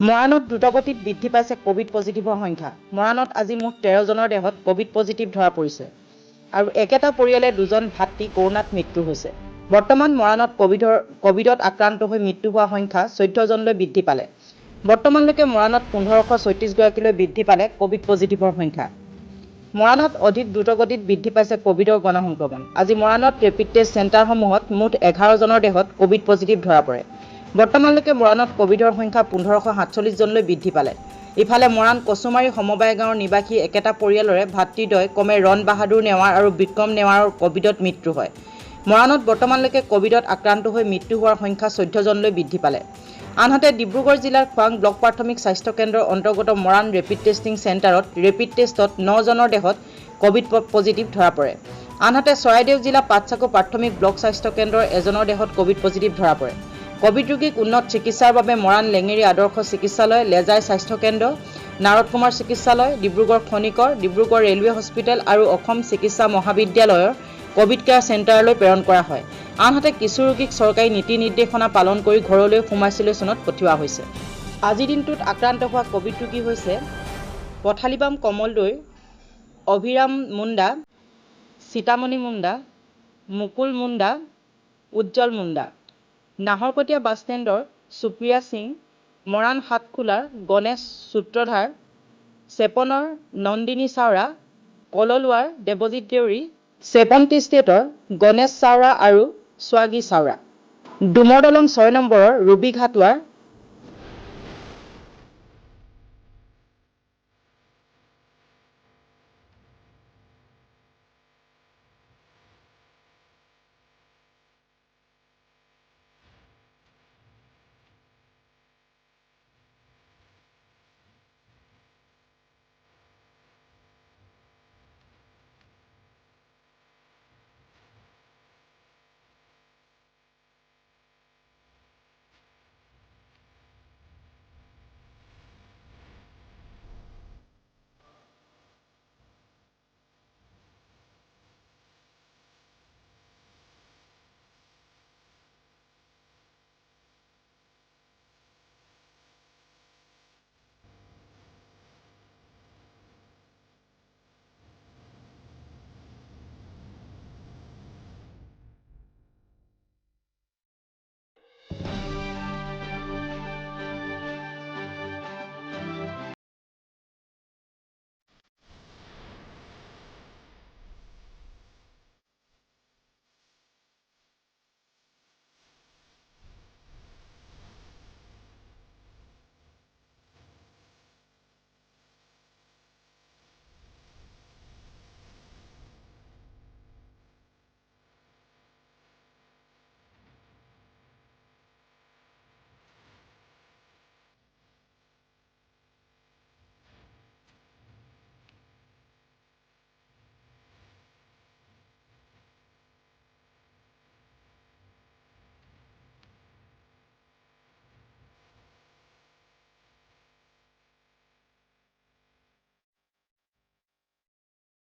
মৰাণত দ্ৰুতগতিত বৃদ্ধি পাইছে কোভিড পজিটিভৰ সংখ্যা। মৰাণত আজি মুঠ 13 জনৰ দেহত কোভিড পজিটিভ ধৰা পৰিছে আৰু একেটা পৰিয়ালে 2 জন ভাতৃ কৰোনাত মৃত্যু হৈছে। বৰ্তমান মৰাণত কোভিডত আক্ৰান্ত হৈ মৃত্যু হোৱা সংখ্যা 14 জনলৈ বৃদ্ধি পালে। বৰ্তমানলৈকে মৰাণত 1536 গৰাকীলৈ বৃদ্ধি পালে কোভিড পজিটিভৰ সংখ্যা। মৰাণত অধিক দ্ৰুতগতিত বৃদ্ধি পাইছে কোভিডৰ গণসংক্ৰমণ। আজি মৰাণত ৰেপিড টেষ্ট চেণ্টাৰসমূহত মুঠ 11 জনৰ দেহত কোভিড পজিটিভ ধৰা পৰে। বৰ্তমানলৈকে মৰাণত কোভিডৰ সংখ্যা 1547 জনলৈ বৃদ্ধি পালে। ইফালে মৰাণ কচুমাৰী সমবায় গাঁৱৰ নিবাসী একেটা পৰিয়ালৰে ভাতৃদ্বয় ক্ৰমে ৰণ বাহাদুৰ নেৱাৰ আৰু বিক্ৰম নেৱাৰৰ কোভিডত মৃত্যু হয়। মৰাণত বৰ্তমানলৈকে কোভিডত আক্ৰান্ত হৈ মৃত্যু হোৱাৰ সংখ্যা 14 জনলৈ বৃদ্ধি পালে। আনহাতে ডিব্ৰুগড় জিলাৰ খোৱাং ব্লক প্ৰাথমিক স্বাস্থ্য কেন্দ্ৰৰ অন্তৰ্গত মৰাণ ৰেপিড টেষ্টিং চেণ্টাৰত ৰেপিড টেষ্টত 9 জনৰ দেহত কোভিড পজিটিভ ধৰা পৰে। আনহাতে চৰাইদেউ জিলা পাটচাকু প্ৰাথমিক ব্লক স্বাস্থ্য কেন্দ্ৰৰ এজনৰ দেহত কোভিড পজিটিভ ধৰা পৰে। কোভিড ৰোগীক উন্নত চিকিৎসাৰ বাবে মৰাণ লেঙেৰী আদৰ্শ চিকিৎসালয়, লেজাই স্বাস্থ্য কেন্দ্ৰ, নাৰদ কুমাৰ চিকিৎসালয়, ডিব্ৰুগড় খনিকৰ, ডিব্ৰুগড় ৰেলৱে হস্পিটেল আৰু অসম চিকিৎসা মহাবিদ্যালয়ৰ কোভিড কেয়াৰ চেণ্টাৰলৈ প্ৰেৰণ কৰা হয়। আনহাতে কিছু ৰোগীক চৰকাৰী নীতি নিৰ্দেশনা পালন কৰি ঘৰলৈ হোম আইচোলেশ্যনত পঠিওৱা হৈছে। আজিৰ দিনটোত আক্ৰান্ত হোৱা কোভিড ৰোগী হৈছে পথালিবাম কমলদৈৰ অভিৰাম মুণ্ডা, সীতামণি মুণ্ডা, মুকুল মুণ্ডা, উজ্জ্বল মুণ্ডা, নাহৰকটীয়া বাছ ষ্টেণ্ডৰ সুপ্ৰিয়া সিং, মৰাণ সাতখোলাৰ গণেশ সূত্ৰধাৰ, চেপনৰ নন্দিনী চাওৰা, কললুৱাৰ দেৱজিৎ দেউৰী, 70 ষ্টেটৰ গণেশ চাওৰা আৰু স্বাগী চাওৰা, ডুমৰ দলং 6 নম্বৰৰ ৰুবি ঘাটুৱাৰ